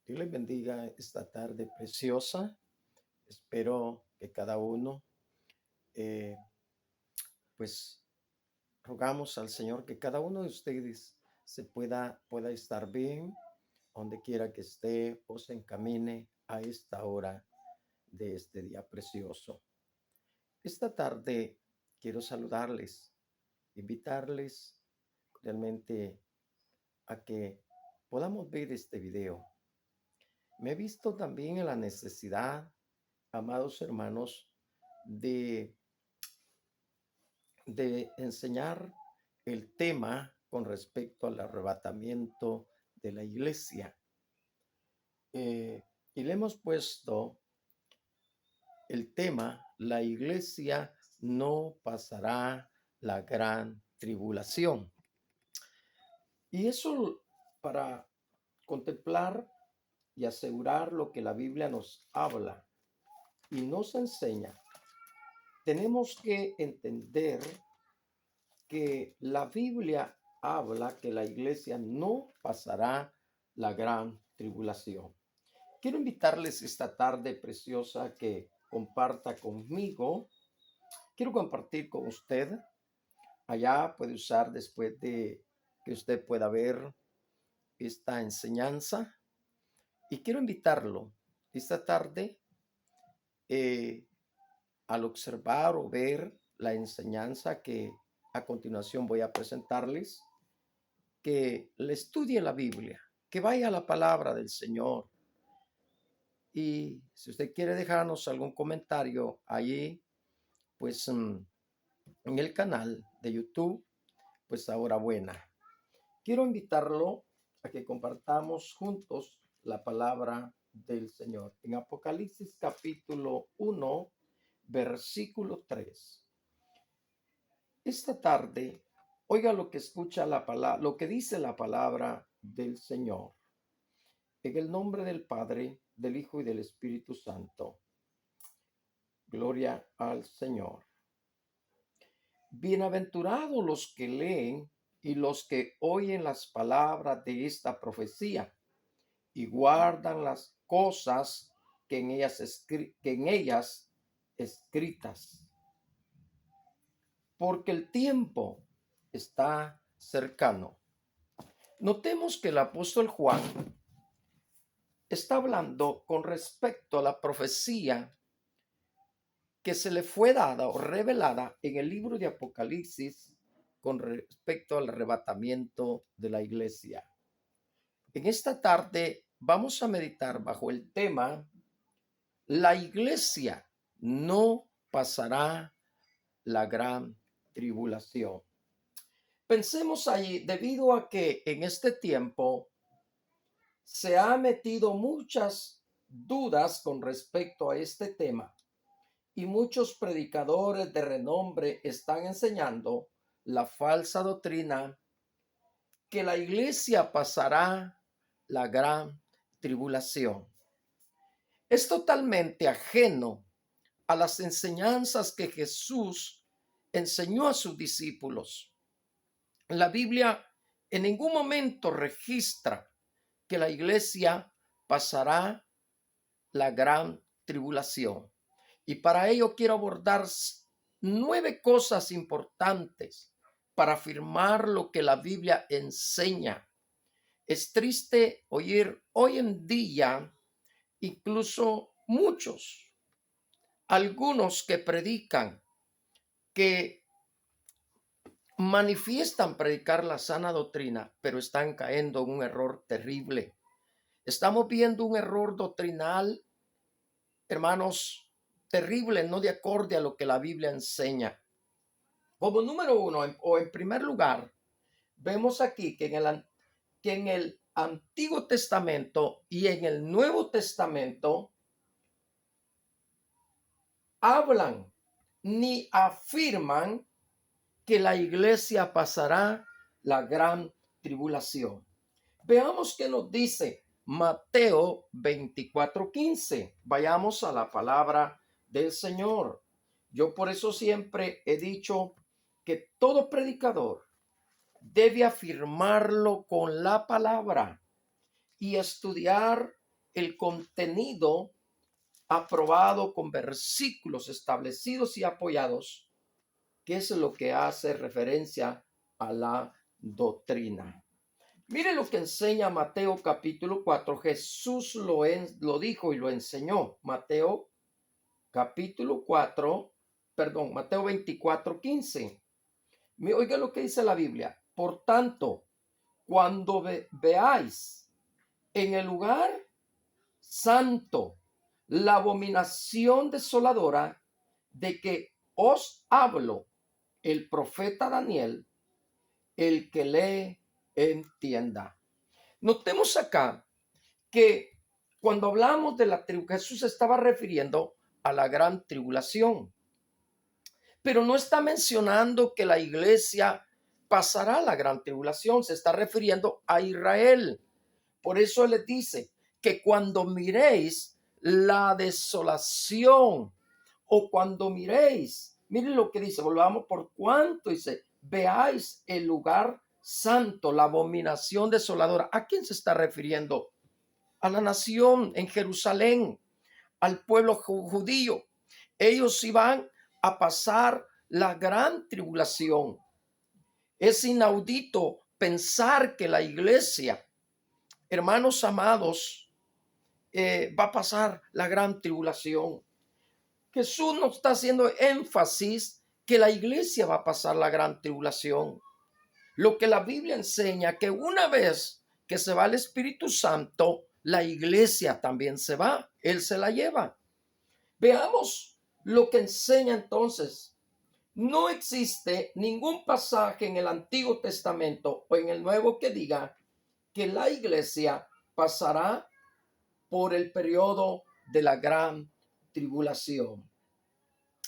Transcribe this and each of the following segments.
Dios les bendiga esta tarde preciosa. Espero que cada uno, eh, pues, rogamos al Señor que cada uno de ustedes pueda estar bien, donde quiera que esté o se encamine a esta hora de este día precioso. Esta tarde quiero saludarles, invitarles realmente a que podamos ver este video. Me he visto también en la necesidad, amados hermanos, de, de enseñar el tema con respecto al arrebatamiento de la iglesia. Y le hemos puesto el tema: la iglesia no pasará la gran tribulación. Y eso para contemplar y asegurar lo que la Biblia nos habla y nos enseña. Tenemos que entender que la Biblia habla que la iglesia no pasará la gran tribulación. Quiero invitarles esta tarde preciosa que comparta conmigo. Quiero compartir con usted. Allá puede usar después de que usted pueda ver esta enseñanza. Y quiero invitarlo esta tarde eh, al observar o ver la enseñanza que a continuación voy a presentarles, que le estudie la Biblia, que vaya a la palabra del Señor. Y si usted quiere dejarnos algún comentario allí, pues en el canal de YouTube, pues ahora buena. Quiero invitarlo a que compartamos juntos la palabra del Señor. En Apocalipsis capítulo 1, versículo 3. Esta tarde, oiga lo que escucha la palabra, lo que dice la palabra del Señor. En el nombre del Padre, del Hijo y del Espíritu Santo. Gloria al Señor. Bienaventurados los que leen y los que oyen las palabras de esta profecía y guardan las cosas que en ellas escritas, porque el tiempo está cercano. Notemos que el apóstol Juan está hablando con respecto a la profecía que se le fue dada o revelada en el libro de Apocalipsis con respecto al arrebatamiento de la iglesia. En esta tarde vamos a meditar bajo el tema: la iglesia no pasará la gran tribulación. Pensemos allí, debido a que en este tiempo se ha metido muchas dudas con respecto a este tema y muchos predicadores de renombre están enseñando la falsa doctrina que la iglesia pasará la gran tribulación. Es totalmente ajeno a las enseñanzas que Jesús enseñó a sus discípulos. La Biblia en ningún momento registra que la iglesia pasará la gran tribulación. Y para ello quiero abordar 9 cosas importantes para afirmar lo que la Biblia enseña. Es triste oír hoy en día incluso algunos que predican, que manifiestan predicar la sana doctrina, pero están cayendo en un error terrible. Estamos viendo un error doctrinal, hermanos, terrible, no de acorde a lo que la Biblia enseña. Como número uno, o en primer lugar, vemos aquí que en el Antiguo Testamento y en el Nuevo Testamento hablan ni afirman que la iglesia pasará la gran tribulación. Veamos qué nos dice Mateo 24:15. Vayamos a la palabra del Señor. Yo por eso siempre he dicho que todo predicador debe afirmarlo con la palabra y estudiar el contenido aprobado con versículos establecidos y apoyados, que es lo que hace referencia a la doctrina. Mire lo que enseña Mateo capítulo 4. Jesús lo dijo y lo enseñó. Mateo 24:15. Oiga lo que dice la Biblia. Por tanto, cuando veáis en el lugar santo la abominación desoladora de que os hablo, el profeta Daniel, el que lee entienda. Notemos acá que cuando hablamos de la tribulación, Jesús estaba refiriendo a la gran tribulación, pero no está mencionando que la iglesia pasará la gran tribulación, se está refiriendo a Israel. Por eso les dice que cuando miréis la desolación o cuando miréis, miren lo que dice, volvamos por cuanto dice, veáis el lugar santo, la abominación desoladora. ¿A quién se está refiriendo? A la nación en Jerusalén, al pueblo judío. Ellos iban a pasar la gran tribulación. Es inaudito pensar que la iglesia, hermanos amados, va a pasar la gran tribulación. Jesús nos está haciendo énfasis que la iglesia va a pasar la gran tribulación. Lo que la Biblia enseña, que una vez que se va el Espíritu Santo, la iglesia también se va. Él se la lleva. Veamos lo que enseña entonces. No existe ningún pasaje en el Antiguo Testamento o en el Nuevo que diga que la iglesia pasará por el periodo de la gran tribulación.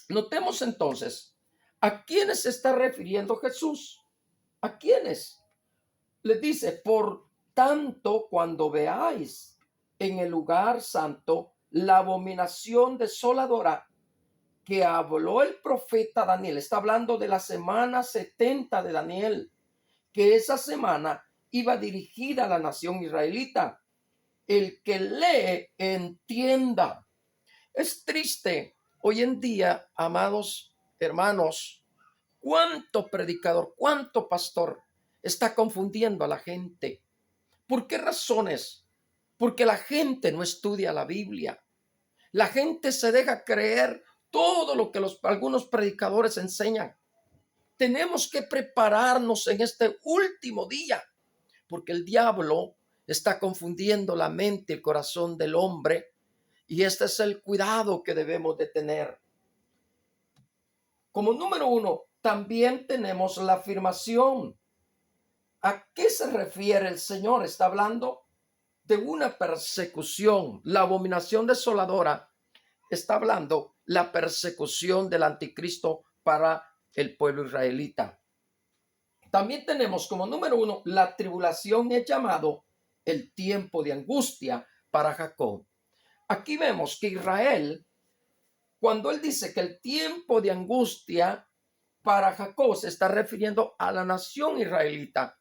Notemos entonces, ¿a quiénes se está refiriendo Jesús? ¿A quiénes? Les dice, por tanto, cuando veáis en el lugar santo la abominación desoladora que habló el profeta Daniel, está hablando de la semana 70 de Daniel, que esa semana iba dirigida a la nación israelita. El que lee entienda. Es triste hoy en día, amados hermanos, cuánto predicador, cuánto pastor está confundiendo a la gente. ¿Por qué razones? Porque la gente no estudia la Biblia. La gente se deja creer todo lo que algunos predicadores enseñan. Tenemos que prepararnos en este último día, porque el diablo está confundiendo la mente y el corazón del hombre, y este es el cuidado que debemos de tener. Como número uno, también tenemos la afirmación. ¿A qué se refiere el Señor? Está hablando de una persecución. La abominación desoladora está hablando la persecución del anticristo para el pueblo israelita. También tenemos como número uno, la tribulación es llamado el tiempo de angustia para Jacob. Aquí vemos que Israel, cuando él dice que el tiempo de angustia para Jacob se está refiriendo a la nación israelita.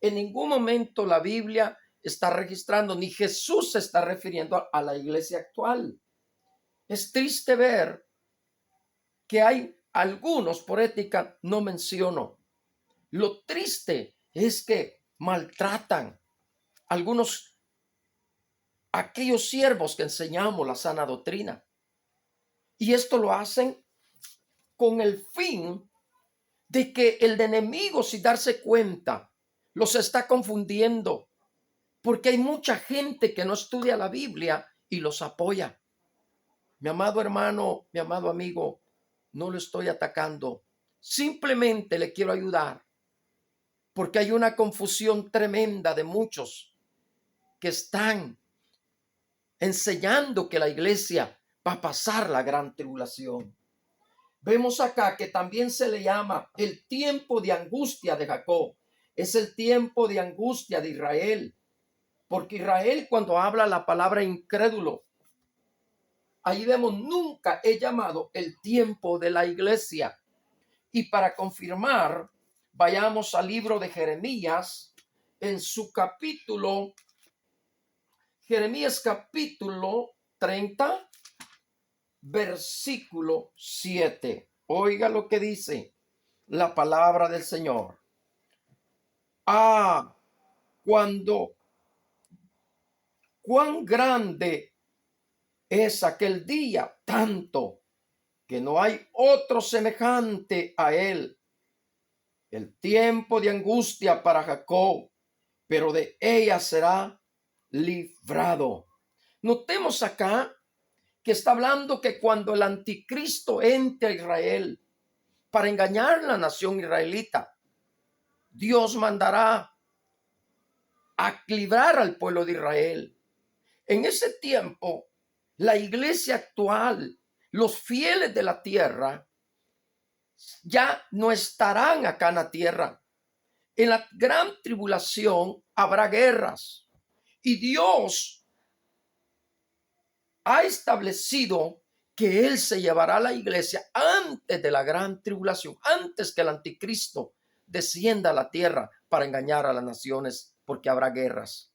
En ningún momento la Biblia está registrando, ni Jesús se está refiriendo a la iglesia actual. Es triste ver que hay algunos, por ética no menciono. Lo triste es que maltratan algunos, aquellos siervos que enseñamos la sana doctrina. Y esto lo hacen con el fin de que el enemigo, sin darse cuenta, los está confundiendo. Porque hay mucha gente que no estudia la Biblia y los apoya. Mi amado hermano, mi amado amigo, no lo estoy atacando. Simplemente le quiero ayudar. Porque hay una confusión tremenda de muchos que están enseñando que la iglesia va a pasar la gran tribulación. Vemos acá que también se le llama el tiempo de angustia de Jacob. Es el tiempo de angustia de Israel. Porque Israel, cuando habla la palabra incrédulo, ahí vemos, nunca he llamado el tiempo de la iglesia. Y para confirmar, vayamos al libro de Jeremías, en su capítulo Jeremías capítulo 30, versículo 7. Oiga lo que dice la palabra del Señor. Ah, cuán grande es aquel día, tanto que no hay otro semejante a él. El tiempo de angustia para Jacob, pero de ella será librado. Notemos acá que está hablando que cuando el anticristo entre a Israel para engañar a la nación israelita, Dios mandará a librar al pueblo de Israel. En ese tiempo, la iglesia actual, los fieles de la tierra, ya no estarán acá en la tierra. En la gran tribulación habrá guerras y Dios ha establecido que Él se llevará a la iglesia antes de la gran tribulación, antes que el anticristo descienda a la tierra para engañar a las naciones, porque habrá guerras.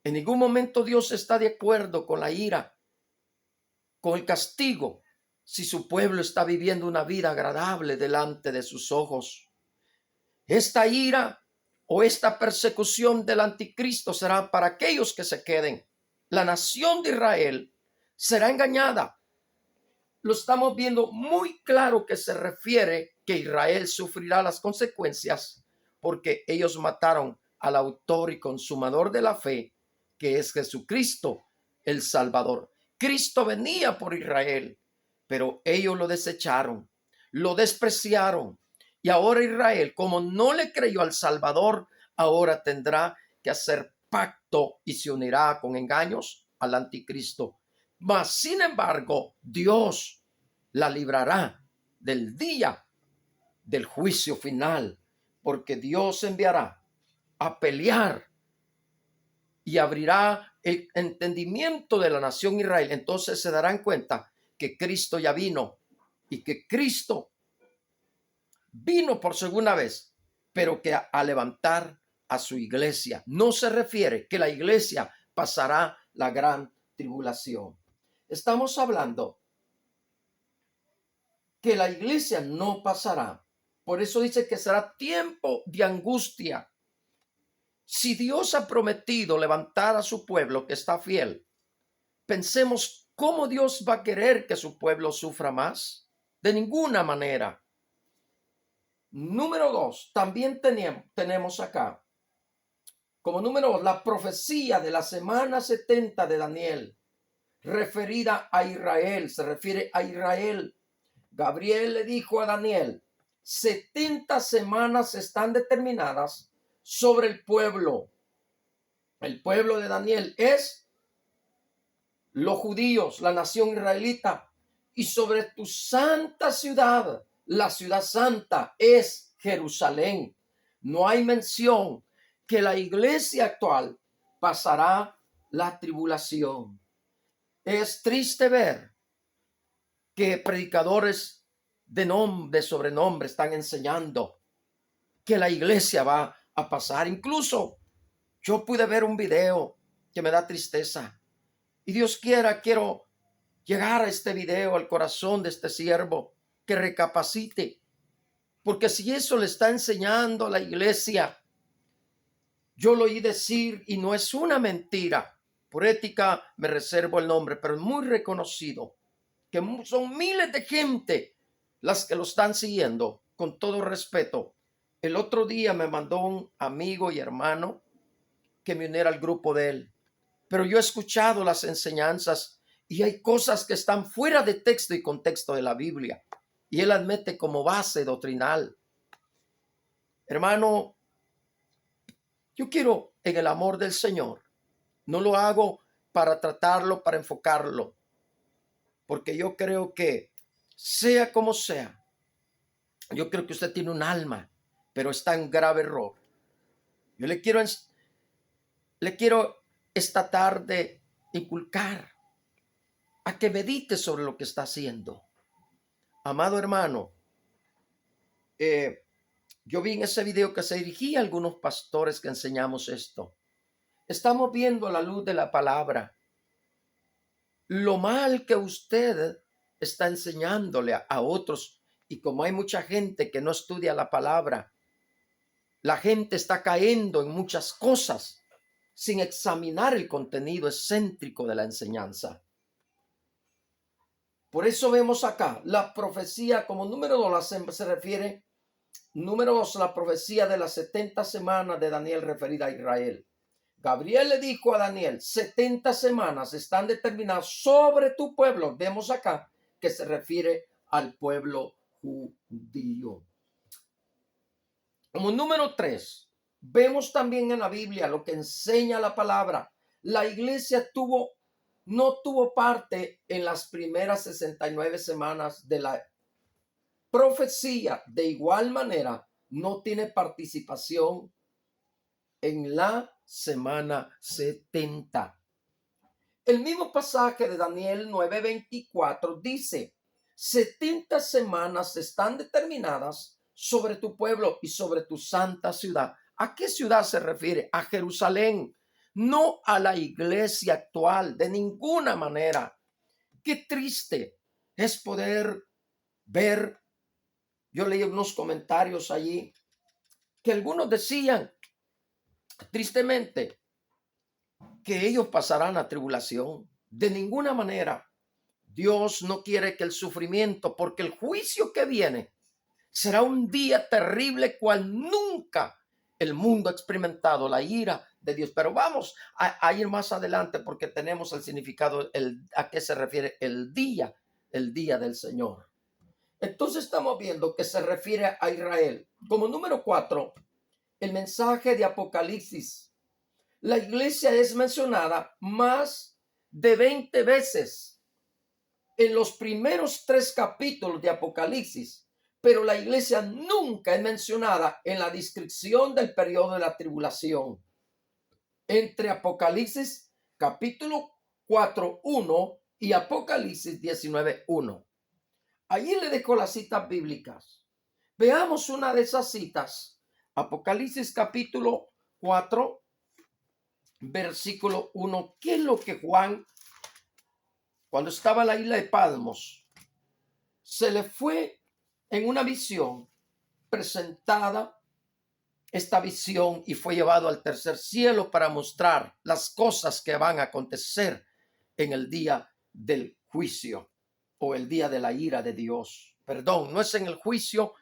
En ningún momento Dios está de acuerdo con la ira, con el castigo, si su pueblo está viviendo una vida agradable delante de sus ojos. Esta ira o esta persecución del anticristo será para aquellos que se queden. La nación de Israel será engañada. Lo estamos viendo muy claro que se refiere que Israel sufrirá las consecuencias porque ellos mataron al autor y consumador de la fe, que es Jesucristo, el Salvador. Cristo venía por Israel, pero ellos lo desecharon, lo despreciaron. Y ahora Israel, como no le creyó al Salvador, ahora tendrá que hacer pacto y se unirá con engaños al anticristo. Mas, sin embargo, Dios la librará del día del juicio final, porque Dios enviará a pelear y abrirá el entendimiento de la nación Israel. Entonces se darán cuenta que Cristo ya vino y que Cristo vino por segunda vez, pero que a levantar a su iglesia. No se refiere que la iglesia pasará la gran tribulación. Estamos hablando que la iglesia no pasará. Por eso dice que será tiempo de angustia. Si Dios ha prometido levantar a su pueblo que está fiel, pensemos cómo Dios va a querer que su pueblo sufra más. De ninguna manera. Número 2, también tenemos acá, como número 2, la profecía de la semana 70 de Daniel, referida a Israel, se refiere a Israel. Gabriel le dijo a Daniel, 70 semanas están determinadas sobre el pueblo. El pueblo de Daniel es los judíos, la nación israelita, y sobre tu santa ciudad, la ciudad santa es Jerusalén. No hay mención que la iglesia actual pasará la tribulación. Es triste ver que predicadores de nombre, sobrenombre, están enseñando que la iglesia va a pasar. Incluso yo pude ver un video que me da tristeza. Y Dios quiera, quiero llegar a este video al corazón de este siervo, que recapacite. Porque si eso le está enseñando a la iglesia, yo lo oí decir y no es una mentira. Por ética me reservo el nombre, pero es muy reconocido, que son miles de gente las que lo están siguiendo, con todo respeto. El otro día me mandó un amigo y hermano que me uniera al grupo de él, pero yo he escuchado las enseñanzas y hay cosas que están fuera de texto y contexto de la Biblia, y él admite como base doctrinal. Hermano, yo quiero en el amor del Señor, no lo hago para tratarlo, para enfocarlo, porque yo creo que sea como sea, yo creo que usted tiene un alma, pero está en grave error. Yo le quiero esta tarde inculcar a que medite sobre lo que está haciendo. Amado hermano, yo vi en ese video que se dirigía a algunos pastores que enseñamos esto. estamos viendo a la luz de la palabra lo mal que usted está enseñándole a otros. Y como hay mucha gente que no estudia la palabra, la gente está cayendo en muchas cosas sin examinar el contenido excéntrico de la enseñanza. Por eso vemos acá la profecía como número 2 se refiere, número 2, la profecía de las 70 semanas de Daniel referida a Israel. Gabriel le dijo a Daniel, 70 semanas están determinadas sobre tu pueblo. Vemos acá que se refiere al pueblo judío. Como número 3, vemos también en la Biblia lo que enseña la palabra. La iglesia no tuvo parte en las primeras 69 semanas de la profecía. De igual manera, no tiene participación en la semana 70. El mismo pasaje de Daniel 9:24 dice, 70 semanas están determinadas sobre tu pueblo y sobre tu santa ciudad. ¿A qué ciudad se refiere? A Jerusalén, no a la iglesia actual, de ninguna manera. Qué triste es poder ver, yo leí unos comentarios allí, que algunos decían, tristemente, que ellos pasarán la tribulación. De ninguna manera. Dios no quiere que el sufrimiento, porque el juicio que viene será un día terrible cual nunca el mundo ha experimentado, la ira de Dios. Pero vamos a ir más adelante porque tenemos el significado, a qué se refiere el día del Señor. Entonces estamos viendo que se refiere a Israel. Como número 4, el mensaje de Apocalipsis. La iglesia es mencionada más de 20 veces en los primeros 3 capítulos de Apocalipsis, pero la iglesia nunca es mencionada en la descripción del periodo de la tribulación. Entre Apocalipsis capítulo 4:1 y Apocalipsis 19:1. Allí le dejo las citas bíblicas. Veamos una de esas citas. Apocalipsis capítulo 4, versículo 1. ¿Qué es lo que Juan, cuando estaba en la isla de Patmos, se le fue en una visión presentada esta visión y fue llevado al tercer cielo para mostrar las cosas que van a acontecer en el día del juicio o el día de la ira de Dios? Perdón, no es en el juicio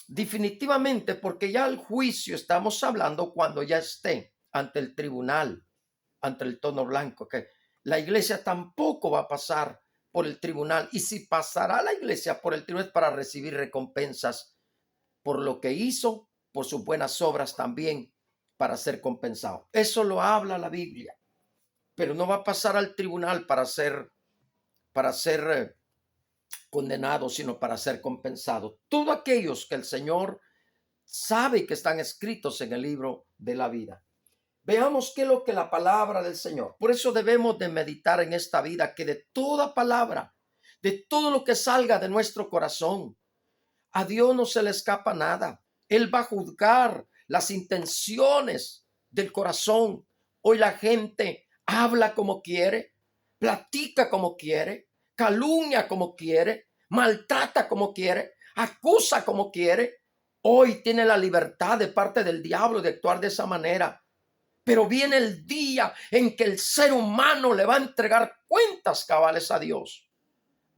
definitivamente, porque ya el juicio estamos hablando cuando ya esté ante el tribunal, ante el trono blanco, que la iglesia tampoco va a pasar por el tribunal, y si pasará la iglesia por el tribunal para recibir recompensas por lo que hizo, por sus buenas obras también para ser compensado. Eso lo habla la Biblia, pero no va a pasar al tribunal para ser condenado, sino para ser compensado. Todos aquellos que el Señor sabe que están escritos en el libro de la vida. Veamos qué es lo que la palabra del Señor. Por eso debemos de meditar en esta vida, que de toda palabra, de todo lo que salga de nuestro corazón, a Dios no se le escapa nada. Él va a juzgar las intenciones del corazón. Hoy la gente habla como quiere, platica como quiere, calumnia como quiere, maltrata como quiere, acusa como quiere. Hoy tiene la libertad de parte del diablo de actuar de esa manera. Pero viene el día en que el ser humano le va a entregar cuentas cabales a Dios.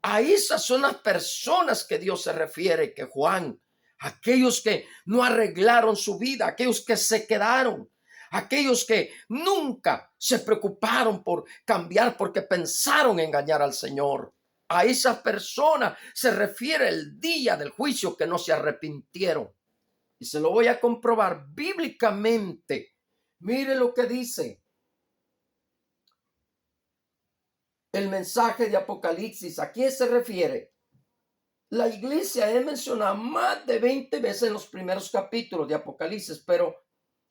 A esas son las personas que Dios se refiere, que Juan, aquellos que no arreglaron su vida, aquellos que se quedaron, aquellos que nunca se preocuparon por cambiar porque pensaron engañar al Señor. A esas personas se refiere el día del juicio, que no se arrepintieron. Y se lo voy a comprobar bíblicamente. Mire lo que dice el mensaje de Apocalipsis. ¿A quién se refiere? La iglesia es mencionada más de 20 veces en los primeros capítulos de Apocalipsis, pero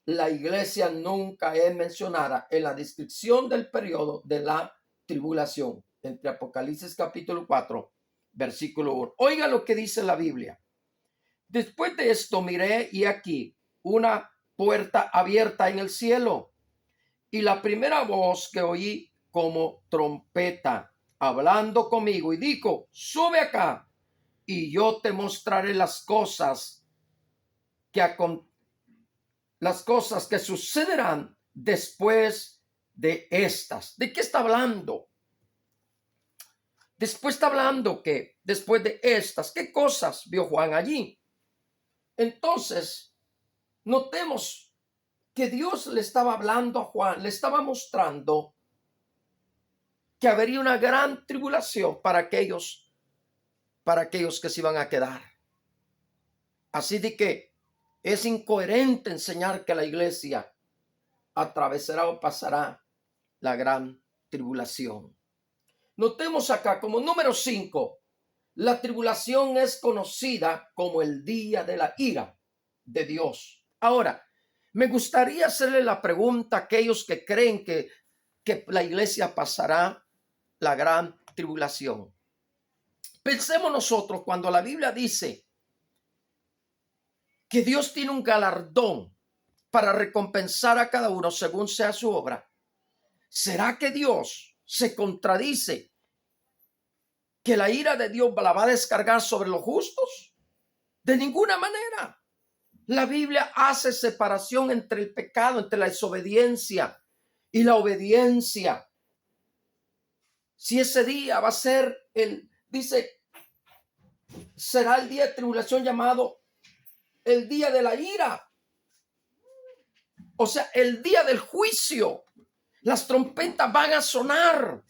la iglesia nunca es mencionada en la descripción del periodo de la tribulación, entre Apocalipsis capítulo 4, versículo 1. Oiga lo que dice la Biblia. Después de esto miré, y aquí una puerta abierta en el cielo, y la primera voz que oí como trompeta hablando conmigo, y dijo: sube acá, y yo te mostraré las cosas que sucederán después de estas. ¿De qué está hablando? Después está hablando que después de estas, ¿qué cosas vio Juan allí? Entonces, notemos que Dios le estaba hablando a Juan, le estaba mostrando que habría una gran tribulación para aquellos que se iban a quedar. Así de que es incoherente enseñar que la iglesia atravesará o pasará la gran tribulación. Notemos acá como número 5, la tribulación es conocida como el día de la ira de Dios. Ahora, me gustaría hacerle la pregunta a aquellos que creen que la iglesia pasará la gran tribulación. Pensemos nosotros cuando la Biblia dice que Dios tiene un galardón para recompensar a cada uno según sea su obra. ¿Será que Dios se contradice que la ira de Dios la va a descargar sobre los justos? De ninguna manera. La Biblia hace separación entre el pecado, entre la desobediencia y la obediencia. Si ese día va a ser será el día de tribulación llamado el día de la ira. O sea, el día del juicio. Las trompetas van a sonar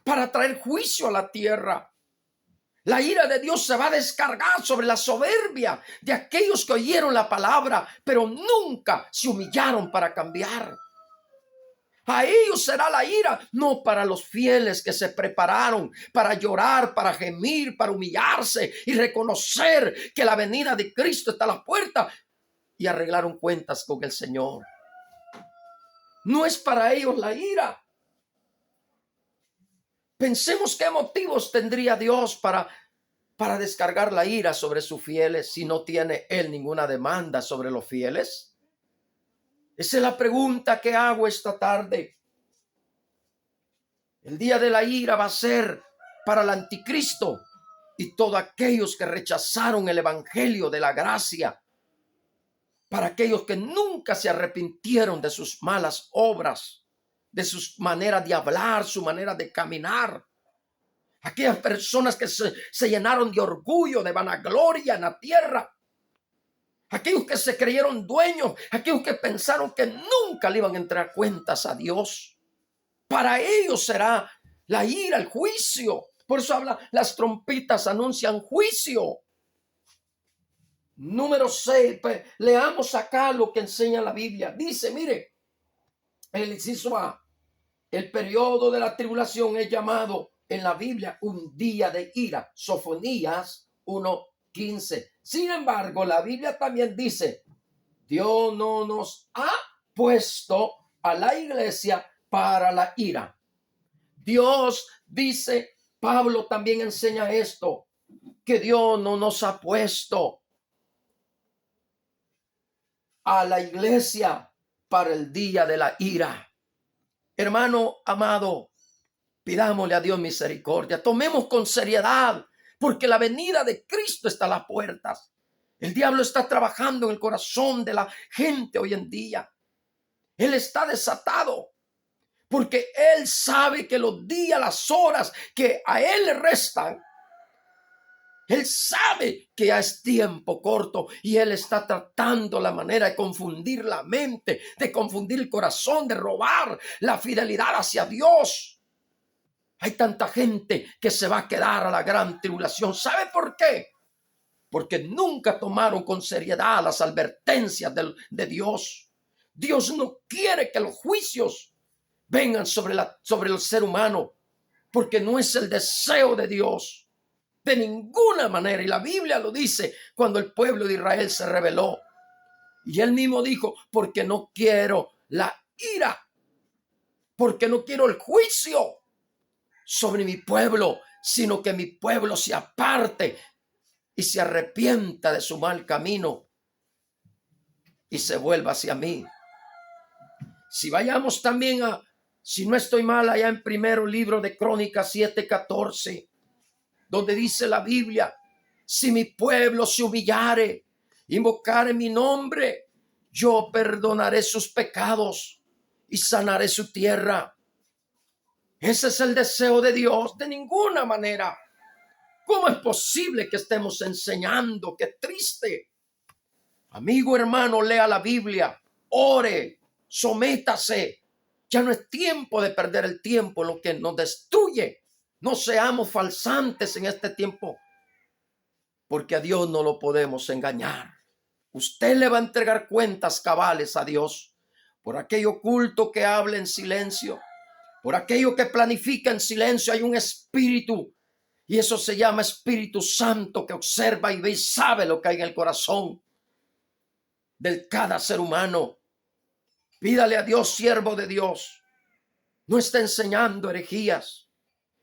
para traer juicio a la tierra. La ira de Dios se va a descargar sobre la soberbia de aquellos que oyeron la palabra, pero nunca se humillaron para cambiar. A ellos será la ira, no para los fieles que se prepararon para llorar, para gemir, para humillarse y reconocer que la venida de Cristo está a la puerta y arreglaron cuentas con el Señor. No es para ellos la ira. Pensemos qué motivos tendría Dios para descargar la ira sobre sus fieles si no tiene Él ninguna demanda sobre los fieles. Esa es la pregunta que hago esta tarde. El día de la ira va a ser para el anticristo y todos aquellos que rechazaron el evangelio de la gracia, para aquellos que nunca se arrepintieron de sus malas obras, de sus maneras de hablar, su manera de caminar. Aquellas personas que se llenaron de orgullo, de vanagloria en la tierra. Aquellos que se creyeron dueños, aquellos que pensaron que nunca le iban a entregar cuentas a Dios. Para ellos será la ira, el juicio. Por eso las trompitas anuncian juicio. Número 6, leamos acá lo que enseña la Biblia. Dice, mire, el inciso A, el periodo de la tribulación es llamado en la Biblia un día de ira. Sofonías 1:15. Sin embargo, la Biblia también dice, Dios no nos ha puesto a la iglesia para la ira. Dios dice, Pablo también enseña esto, que Dios no nos ha puesto a la iglesia para el día de la ira. Hermano amado, pidámosle a Dios misericordia, tomemos con seriedad, porque la venida de Cristo está a las puertas. El diablo está trabajando en el corazón de la gente hoy en día. Él está desatado, porque él sabe que los días, las horas que a él le restan, él sabe que ya es tiempo corto y él está tratando la manera de confundir la mente, de confundir el corazón, de robar la fidelidad hacia Dios. Hay tanta gente que se va a quedar a la gran tribulación. ¿Sabe por qué? Porque nunca tomaron con seriedad las advertencias de Dios. Dios no quiere que los juicios vengan sobre el ser humano, porque no es el deseo de Dios. De ninguna manera. Y la Biblia lo dice cuando el pueblo de Israel se rebeló. Y él mismo dijo, porque no quiero la ira, porque no quiero el juicio sobre mi pueblo, sino que mi pueblo se aparte y se arrepienta de su mal camino y se vuelva hacia mí. Si vayamos también si no estoy mal, allá en primero libro de Crónicas 7:14, donde dice la Biblia: si mi pueblo se humillare, invocare mi nombre, yo perdonaré sus pecados y sanaré su tierra. Ese es el deseo de Dios. De ninguna manera. ¿Cómo es posible que estemos enseñando? Qué triste. Amigo, hermano, lea la Biblia, ore, sométase. Ya no es tiempo de perder el tiempo, lo que nos destruye. No seamos falsantes en este tiempo, porque a Dios no lo podemos engañar. Usted le va a entregar cuentas cabales a Dios por aquello oculto que habla en silencio, por aquello que planifica en silencio. Hay un espíritu, y eso se llama Espíritu Santo, que observa y ve y sabe lo que hay en el corazón de cada ser humano. Pídale a Dios, siervo de Dios, no está enseñando herejías.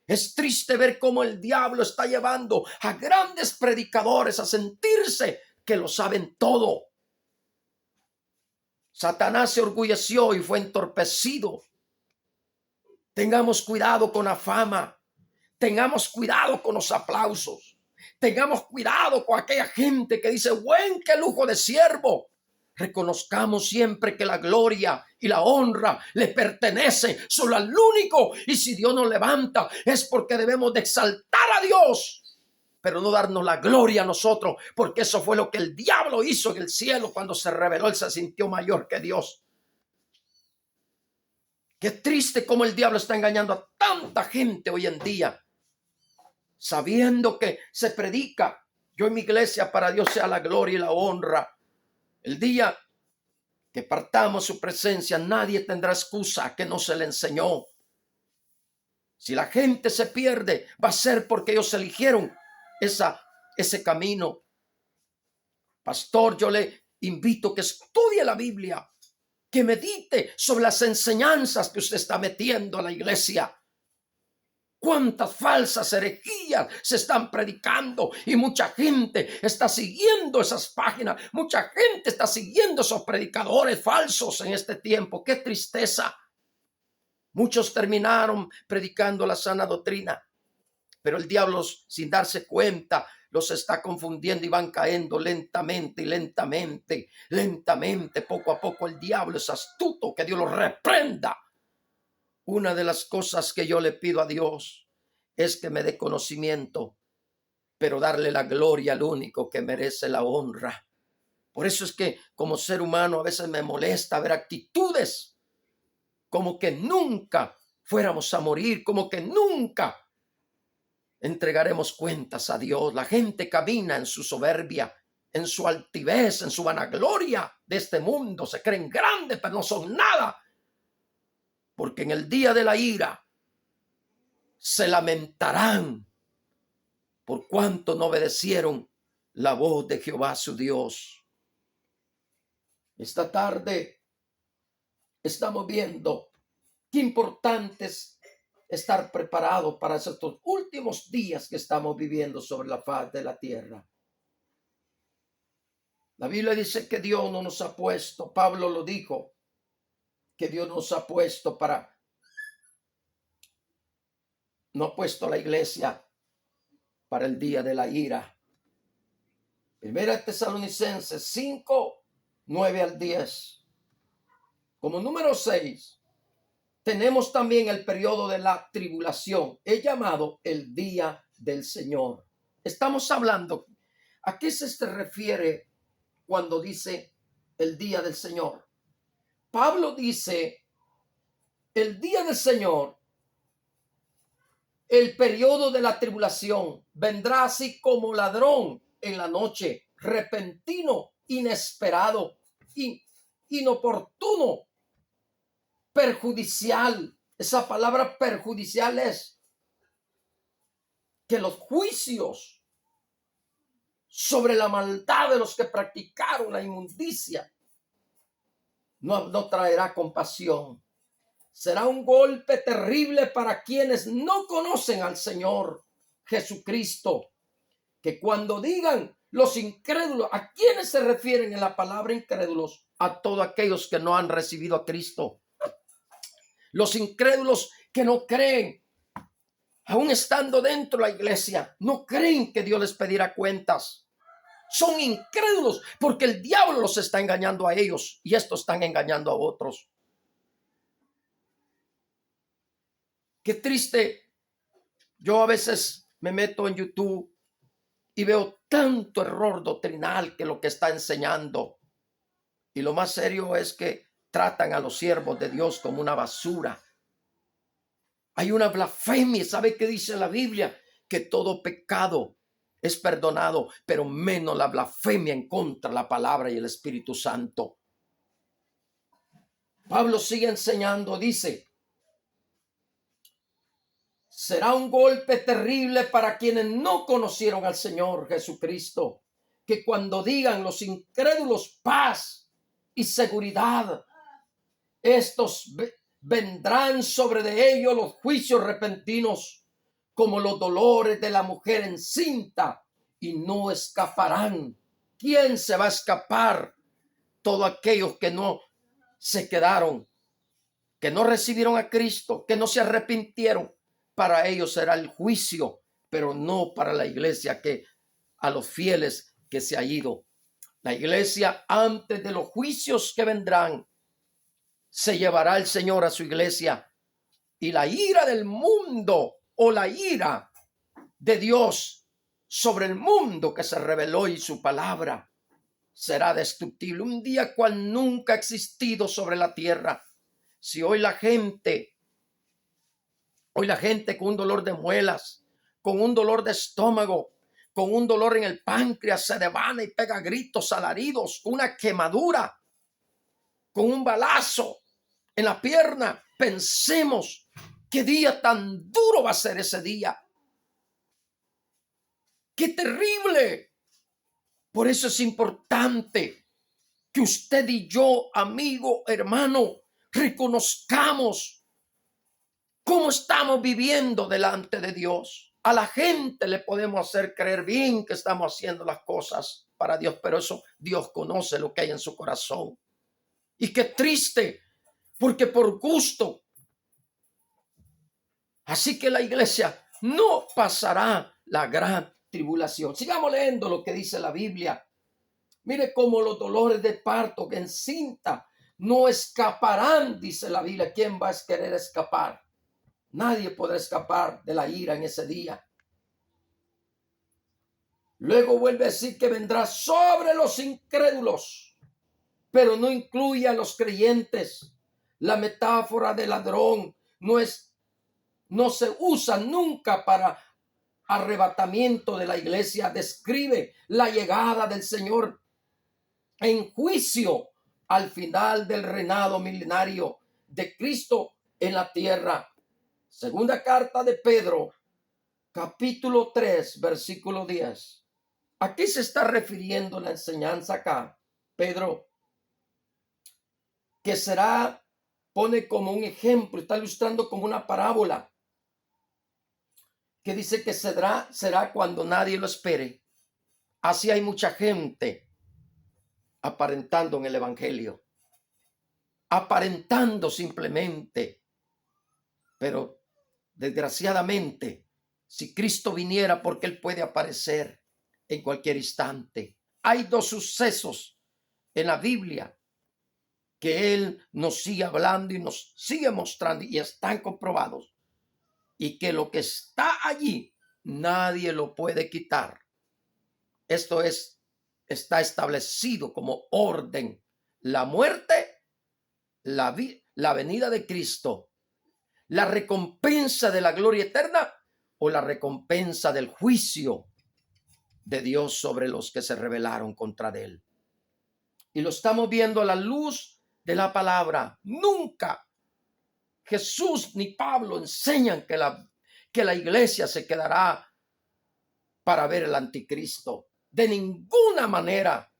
Es triste ver cómo el diablo está llevando a grandes predicadores a sentirse que lo saben todo. Satanás se orgulleció y fue entorpecido. Tengamos cuidado con la fama. Tengamos cuidado con los aplausos. Tengamos cuidado con aquella gente que dice: buen, qué lujo de siervo. Reconozcamos siempre que la gloria y la honra le pertenece solo al único. Y si Dios nos levanta, es porque debemos de exaltar a Dios, pero no darnos la gloria a nosotros, porque eso fue lo que el diablo hizo en el cielo. Cuando se rebeló, él se sintió mayor que Dios. Qué triste cómo el diablo está engañando a tanta gente hoy en día, sabiendo que se predica: yo en mi iglesia, para Dios sea la gloria y la honra. El día que partamos su presencia, nadie tendrá excusa que no se le enseñó. Si la gente se pierde, va a ser porque ellos eligieron ese camino. Pastor, yo le invito que estudie la Biblia, que medite sobre las enseñanzas que usted está metiendo a la iglesia. Cuántas falsas herejías se están predicando, y mucha gente está siguiendo esas páginas. Mucha gente está siguiendo esos predicadores falsos en este tiempo. Qué tristeza. Muchos terminaron predicando la sana doctrina, pero el diablo, sin darse cuenta, los está confundiendo y van cayendo lentamente y lentamente, poco a poco. El diablo es astuto, que Dios lo reprenda. Una de las cosas que yo le pido a Dios es que me dé conocimiento, pero darle la gloria al único que merece la honra. Por eso es que como ser humano a veces me molesta ver actitudes como que nunca fuéramos a morir, como que nunca entregaremos cuentas a Dios. La gente camina en su soberbia, en su altivez, en su vanagloria de este mundo. Se creen grandes, pero no son nada. Porque en el día de la ira se lamentarán por cuanto no obedecieron la voz de Jehová su Dios. Esta tarde estamos viendo qué importante es estar preparado para estos últimos días que estamos viviendo sobre la faz de la tierra. La Biblia dice que Dios no nos ha puesto, Pablo lo dijo, que Dios nos ha puesto no ha puesto la iglesia para el día de la ira. Primera Tesalonicenses 5, 9 al 10. Como número 6, tenemos también el periodo de la tribulación. He llamado el día del Señor. Estamos hablando, ¿a qué se refiere cuando dice el día del Señor? Pablo dice: el día del Señor, el periodo de la tribulación, vendrá así como ladrón en la noche, repentino, inesperado, inoportuno, perjudicial. Esa palabra perjudicial es que los juicios sobre la maldad de los que practicaron la inmundicia no traerá compasión. Será un golpe terrible para quienes no conocen al Señor Jesucristo, que cuando digan: Los incrédulos, ¿a quiénes se refieren en la palabra incrédulos? A todos aquellos que no han recibido a Cristo. Los incrédulos que no creen, aún estando dentro de la iglesia, no creen que Dios les pedirá cuentas. Son incrédulos porque el diablo los está engañando a ellos y estos están engañando a otros. Qué triste. Yo a veces me meto en YouTube y veo tanto error doctrinal que lo que está enseñando. Y lo más serio es que tratan a los siervos de Dios como una basura. Hay una blasfemia. ¿Sabe qué dice la Biblia? Que todo pecado es perdonado, pero menos la blasfemia en contra de la palabra y el Espíritu Santo. Pablo sigue enseñando, dice: será un golpe terrible para quienes no conocieron al Señor Jesucristo, que cuando digan los incrédulos paz y seguridad, estos vendrán sobre de ellos los juicios repentinos, como los dolores de la mujer encinta, y no escaparán. ¿Quién se va a escapar? Todos aquellos que no se quedaron, que no recibieron a Cristo, que no se arrepintieron. Para ellos será el juicio, pero no para la iglesia, que a los fieles que se ha ido. La iglesia, antes de los juicios que vendrán, se llevará el Señor a su iglesia, y la ira del mundo, o la ira de Dios sobre el mundo que se reveló y su palabra, será destructible. Un día cual nunca ha existido sobre la tierra. Si hoy la gente con un dolor de muelas, con un dolor de estómago, con un dolor en el páncreas, se devana y pega gritos alaridos, con una quemadura, con un balazo en la pierna, pensemos qué día tan duro va a ser ese día. ¡Qué terrible! Por eso es importante que usted y yo, amigo, hermano, reconozcamos cómo estamos viviendo delante de Dios. A la gente le podemos hacer creer bien que estamos haciendo las cosas para Dios, pero eso Dios conoce lo que hay en su corazón. Y qué triste, porque por gusto. Así que la iglesia no pasará la gran tribulación. Sigamos leyendo lo que dice la Biblia. Mire cómo los dolores de parto que encinta no escaparán, dice la Biblia. ¿Quién va a querer escapar? Nadie podrá escapar de la ira en ese día. Luego vuelve a decir que vendrá sobre los incrédulos, pero no incluye a los creyentes. La metáfora del ladrón no se usa nunca para arrebatamiento de la iglesia. Describe la llegada del Señor en juicio al final del reinado milenario de Cristo en la tierra. Segunda carta de Pedro, capítulo 3, versículo 10. ¿A qué se está refiriendo la enseñanza acá? Pedro, que pone como un ejemplo, está ilustrando como una parábola, que dice que será cuando nadie lo espere. Así hay mucha gente aparentando en el evangelio, aparentando simplemente, pero desgraciadamente, si Cristo viniera, porque Él puede aparecer en cualquier instante. Hay dos sucesos en la Biblia que Él nos sigue hablando y nos sigue mostrando, y están comprobados, y que lo que está allí nadie lo puede quitar. Esto está establecido como orden: la muerte, la venida de Cristo, la recompensa de la gloria eterna o la recompensa del juicio de Dios sobre los que se rebelaron contra él. Y lo estamos viendo a la luz de la palabra. Nunca Jesús ni Pablo enseñan que la iglesia se quedará para ver el anticristo. De ninguna manera.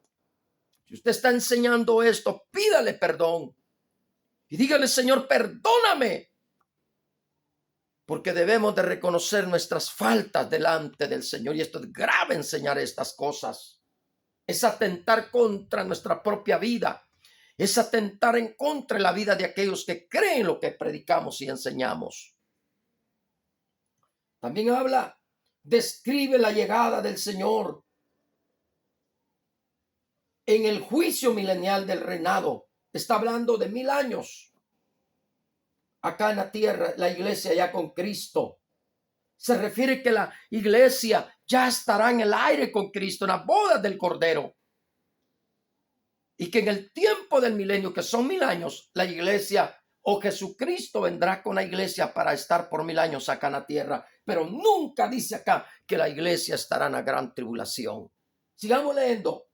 Si usted está enseñando esto, pídale perdón y dígale: Señor, perdóname. Porque debemos de reconocer nuestras faltas delante del Señor. Y esto es grave, enseñar estas cosas. es atentar contra nuestra propia vida, es atentar en contra de la vida de aquellos que creen lo que predicamos y enseñamos. También describe la llegada del Señor en el juicio milenial del reinado. Está hablando de 1000 años. Acá en la tierra, la iglesia ya con Cristo. Se refiere que la iglesia ya estará en el aire con Cristo, en las bodas del Cordero. Y que en el tiempo del milenio, que son 1000 años, la iglesia o Jesucristo vendrá con la iglesia para estar por 1000 años acá en la tierra. Pero nunca dice acá que la iglesia estará en la gran tribulación. Sigamos leyendo.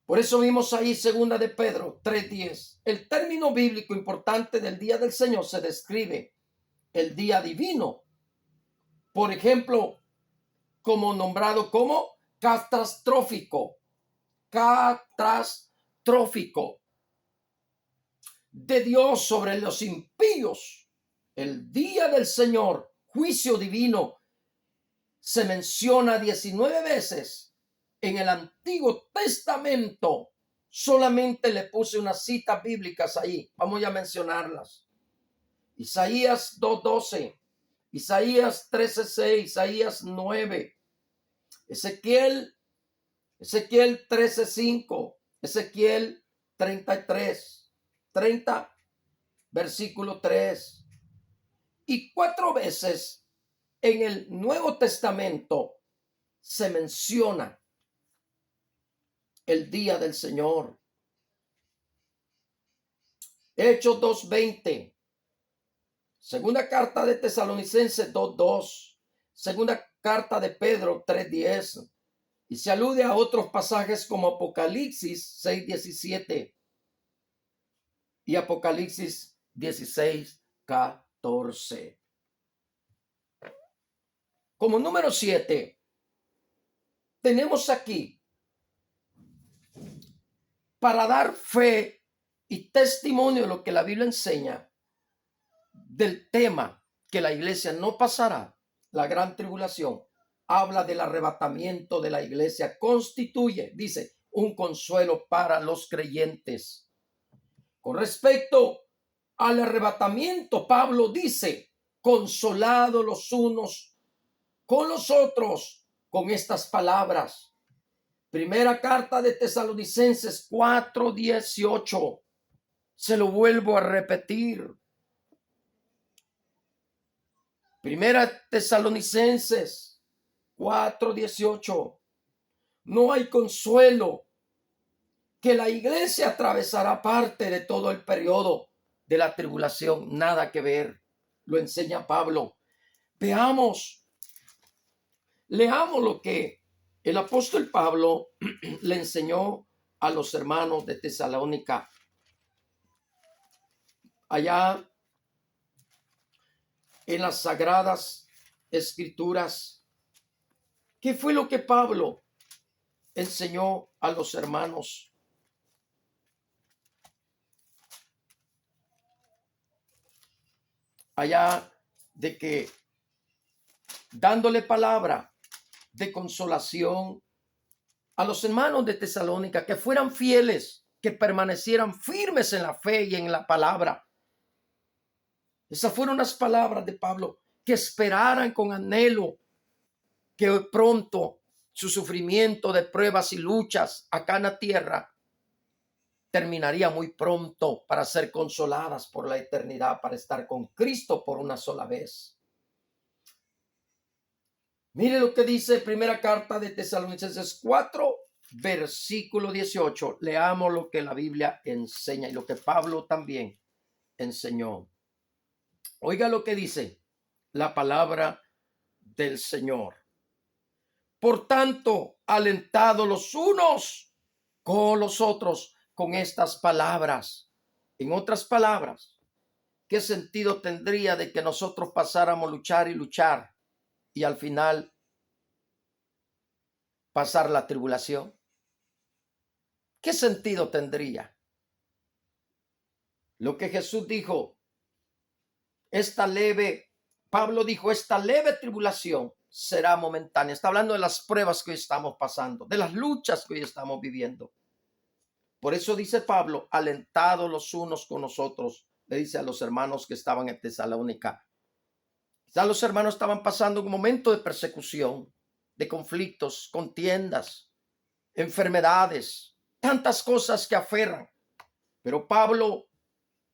Por eso vimos ahí 2 de Pedro 3:10. El término bíblico importante del día del Señor se describe el día divino. Por ejemplo, como nombrado como catastrófico. Catastrófico. De Dios sobre los impíos. El día del Señor, juicio divino, se menciona 19 veces. En el Antiguo Testamento solamente le puse unas citas bíblicas ahí. Vamos a mencionarlas. Isaías 2:12, Isaías 13:6, Isaías 9, Ezequiel 13:5, Ezequiel 30, versículo 3. Y 4 veces en el Nuevo Testamento se menciona el día del Señor. Hechos 2:20, segunda carta de Tesalonicenses 2:2, segunda carta de Pedro 3:10, y se alude a otros pasajes como Apocalipsis 6:17 y Apocalipsis 16:14. Como número 7, tenemos aquí para dar fe y testimonio de lo que la Biblia enseña del tema que la iglesia no pasará, la gran tribulación. Habla del arrebatamiento de la iglesia, constituye, dice, un consuelo para los creyentes. Con respecto al arrebatamiento, Pablo dice, consolado los unos con los otros con estas palabras. Primera carta de Tesalonicenses 4:18. Se lo vuelvo a repetir. Primera Tesalonicenses 4:18. No hay consuelo, que la iglesia atravesará parte de todo el periodo de la tribulación. Nada que ver. Lo enseña Pablo. Leamos lo que el apóstol Pablo le enseñó a los hermanos de Tesalónica. Allá en las sagradas escrituras, ¿qué fue lo que Pablo enseñó a los hermanos? Allá de que dándole palabra de consolación a los hermanos de Tesalónica, que fueran fieles, que permanecieran firmes en la fe y en la palabra. Esas fueron las palabras de Pablo, que esperaran con anhelo que pronto su sufrimiento de pruebas y luchas acá en la tierra terminaría muy pronto para ser consoladas por la eternidad, para estar con Cristo por una sola vez. Mire lo que dice primera carta de Tesalonicenses 4, versículo 18. Leamos lo que la Biblia enseña y lo que Pablo también enseñó. Oiga lo que dice la palabra del Señor. Por tanto, alentados los unos con los otros con estas palabras. En otras palabras, ¿qué sentido tendría de que nosotros pasáramos a luchar y luchar y al final pasar la tribulación? ¿Qué sentido tendría? Lo que Jesús dijo, esta leve Pablo dijo, esta leve tribulación será momentánea. Está hablando de las pruebas que hoy estamos pasando, de las luchas que hoy estamos viviendo. Por eso dice Pablo, alentados los unos con los otros, le dice a los hermanos que estaban en Tesalónica. Ya los hermanos estaban pasando un momento de persecución, de conflictos, contiendas, enfermedades, tantas cosas que aferran. Pero Pablo,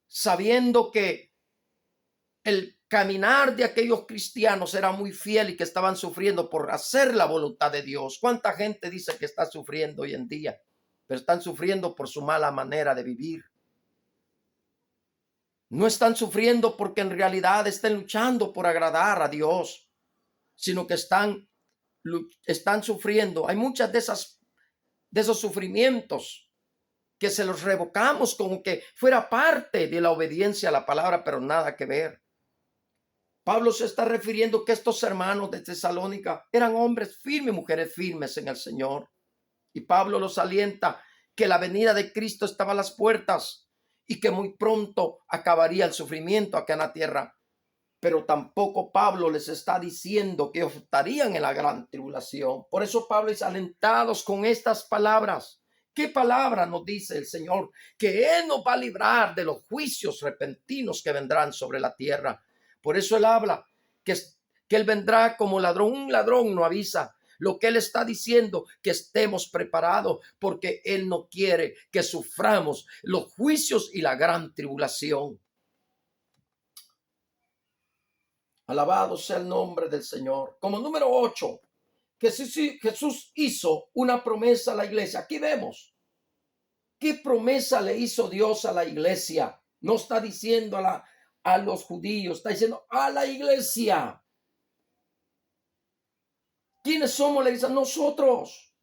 sabiendo que el caminar de aquellos cristianos era muy fiel y que estaban sufriendo por hacer la voluntad de Dios. ¿Cuánta gente dice que está sufriendo hoy en día? Pero están sufriendo por su mala manera de vivir. No están sufriendo porque en realidad estén luchando por agradar a Dios, sino que están sufriendo. Hay muchas de esos sufrimientos que se los revocamos como que fuera parte de la obediencia a la palabra, pero nada que ver. Pablo se está refiriendo que estos hermanos de Tesalónica eran hombres firmes, mujeres firmes en el Señor. Y Pablo los alienta que la venida de Cristo estaba a las puertas y que muy pronto acabaría el sufrimiento acá en la tierra. Pero tampoco Pablo les está diciendo que estarían en la gran tribulación. Por eso Pablo es alentados con estas palabras. ¿Qué palabra nos dice el Señor? Que Él nos va a librar de los juicios repentinos que vendrán sobre la tierra. Por eso Él habla que Él vendrá como ladrón. Un ladrón no avisa. Lo que Él está diciendo, que estemos preparados, porque Él no quiere que suframos los juicios y la gran tribulación. Alabado sea el nombre del Señor. Como número 8, Jesús hizo una promesa a la iglesia. Aquí vemos qué promesa le hizo Dios a la iglesia. No está diciendo a los judíos, está diciendo a la iglesia. ¿Quiénes somos la iglesia? Nosotros.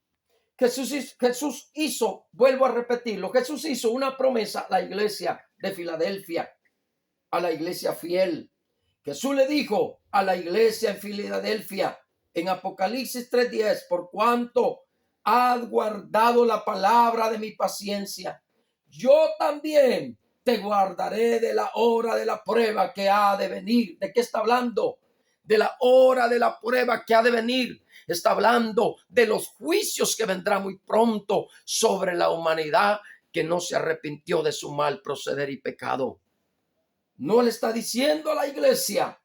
Jesús hizo, vuelvo a repetirlo, Jesús hizo una promesa a la iglesia de Filadelfia, a la iglesia fiel. Jesús le dijo a la iglesia en Filadelfia en Apocalipsis 3:10, por cuanto has guardado la palabra de mi paciencia, yo también te guardaré de la hora de la prueba que ha de venir. ¿De qué está hablando? De la hora de la prueba que ha de venir. Está hablando de los juicios que vendrán muy pronto sobre la humanidad que no se arrepintió de su mal proceder y pecado. No le está diciendo a la iglesia,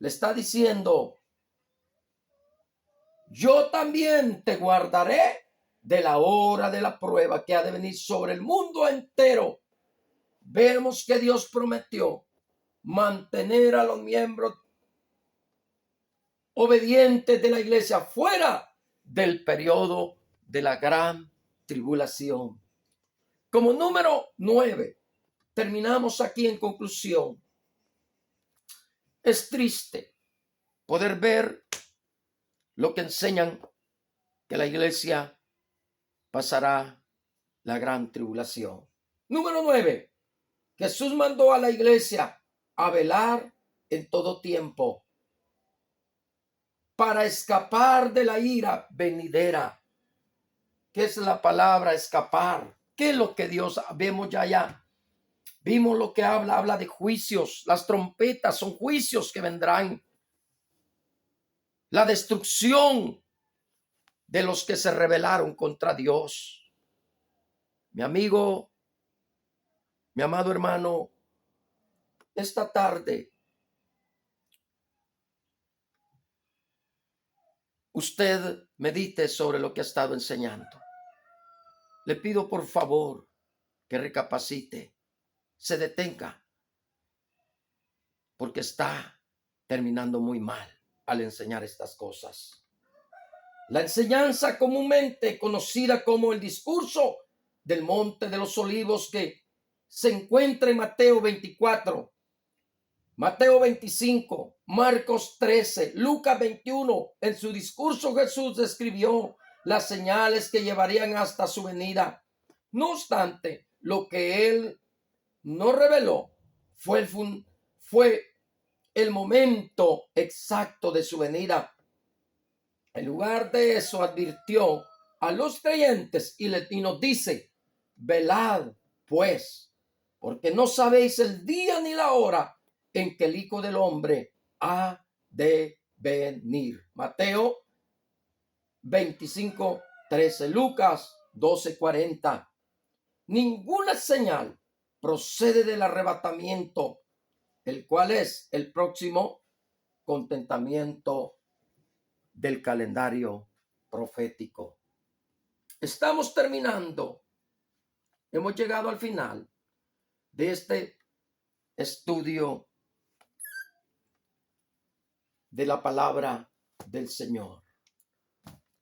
le está diciendo, yo también te guardaré de la hora de la prueba que ha de venir sobre el mundo entero. Vemos que Dios prometió mantener a los miembros obedientes de la iglesia fuera del periodo de la gran tribulación. Como número 9, terminamos aquí en conclusión. Es triste poder ver lo que enseñan, que la iglesia pasará la gran tribulación. Número 9. Jesús mandó a la iglesia a velar en todo tiempo para escapar de la ira venidera. ¿Qué es la palabra escapar? ¿Qué es lo que Dios vemos ya? Vimos lo que habla de juicios. Las trompetas son juicios que vendrán. La destrucción de los que se rebelaron contra Dios. Mi amigo, mi amado hermano, esta tarde usted medite sobre lo que ha estado enseñando. Le pido por favor que recapacite, se detenga, porque está terminando muy mal al enseñar estas cosas. La enseñanza comúnmente conocida como el discurso del Monte de los Olivos, que se encuentra en Mateo 24, Mateo 25, Marcos 13, Lucas 21. En su discurso Jesús describió las señales que llevarían hasta su venida. No obstante, lo que él no reveló fue el momento exacto de su venida. En lugar de eso, advirtió a los creyentes y nos dice, velad pues, porque no sabéis el día ni la hora en que el Hijo del Hombre ha de venir. Mateo 25:13, Lucas 12:40. Ninguna señal procede del arrebatamiento, el cual es el próximo contentamiento del calendario profético. Estamos terminando. Hemos llegado al final de este estudio de la palabra del Señor.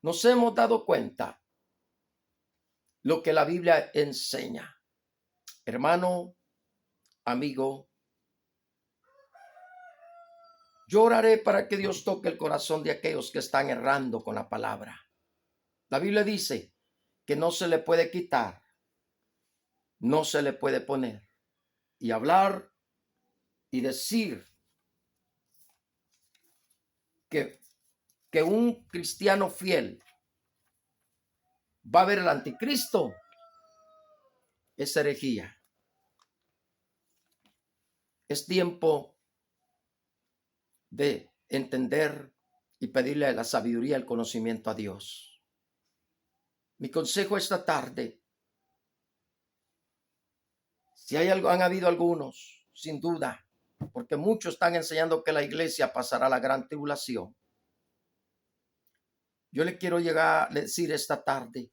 Nos hemos dado cuenta lo que la Biblia enseña. Hermano, amigo, yo oraré para que Dios toque el corazón de aquellos que están errando con la palabra. La Biblia dice que no se le puede quitar, no se le puede poner. Y hablar y decir que un cristiano fiel va a ver el anticristo es herejía. Es tiempo de entender y pedirle la sabiduría y el conocimiento a Dios. Mi consejo esta tarde, si hay algo, han habido algunos, sin duda, porque muchos están enseñando que la iglesia pasará la gran tribulación. Yo le quiero llegar a decir esta tarde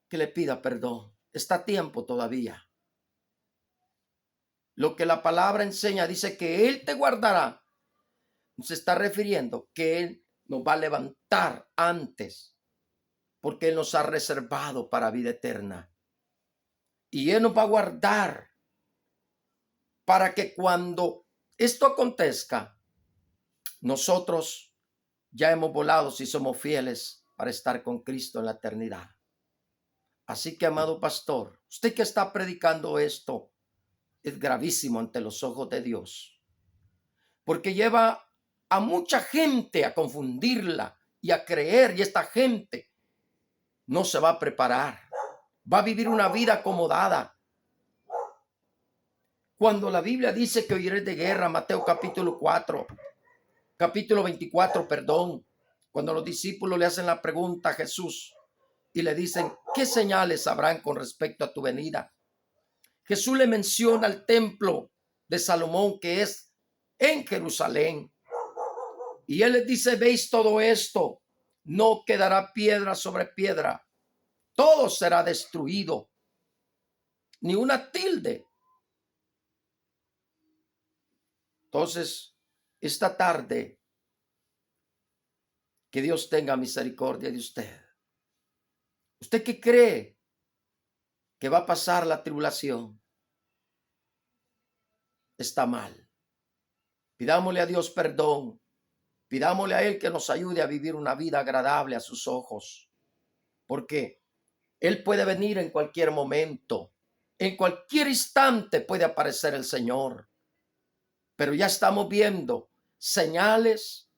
que le pida perdón. Está a tiempo todavía. Lo que la palabra enseña dice que Él te guardará. Se está refiriendo que Él nos va a levantar antes, porque Él nos ha reservado para vida eterna. Y Él nos va a guardar para que cuando esto acontezca, nosotros ya hemos volado si somos fieles para estar con Cristo en la eternidad. Así que, amado pastor, usted que está predicando esto es gravísimo ante los ojos de Dios, porque lleva a mucha gente a confundirla y a creer, y esta gente no se va a preparar, va a vivir una vida acomodada. Cuando la Biblia dice que oiréis de guerra, Mateo capítulo 24, cuando los discípulos le hacen la pregunta a Jesús y le dicen, ¿qué señales habrán con respecto a tu venida? Jesús le menciona el templo de Salomón que es en Jerusalén. Y él les dice, ¿veis todo esto? No quedará piedra sobre piedra. Todo será destruido. Ni una tilde. Entonces, esta tarde, que Dios tenga misericordia de usted. ¿Usted qué cree que va a pasar la tribulación? Está mal. Pidámosle a Dios perdón. Pidámosle a Él que nos ayude a vivir una vida agradable a sus ojos. Porque Él puede venir en cualquier momento. En cualquier instante puede aparecer el Señor. Pero ya estamos viendo señales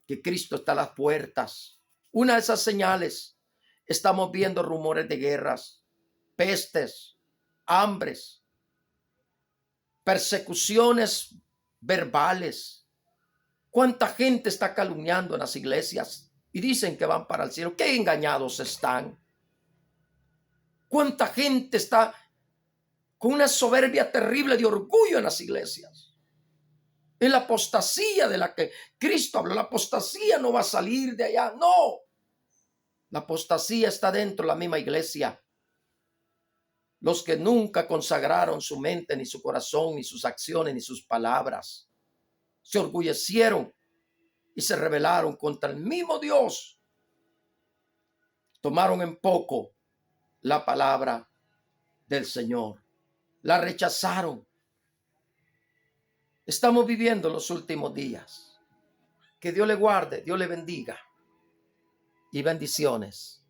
que Cristo está a las puertas. Una de esas señales, estamos viendo rumores de guerras, pestes, hambres, persecuciones verbales. ¿Cuánta gente está calumniando en las iglesias y dicen que van para el cielo? ¡Qué engañados están! ¿Cuánta gente está con una soberbia terrible de orgullo en las iglesias? Es la apostasía de la que Cristo habló. La apostasía no va a salir de allá, no. La apostasía está dentro de la misma iglesia. Los que nunca consagraron su mente, ni su corazón, ni sus acciones, ni sus palabras, se orgullecieron y se rebelaron contra el mismo Dios. Tomaron en poco la palabra del Señor. La rechazaron. Estamos viviendo los últimos días. Que Dios le guarde, Dios le bendiga. Y bendiciones.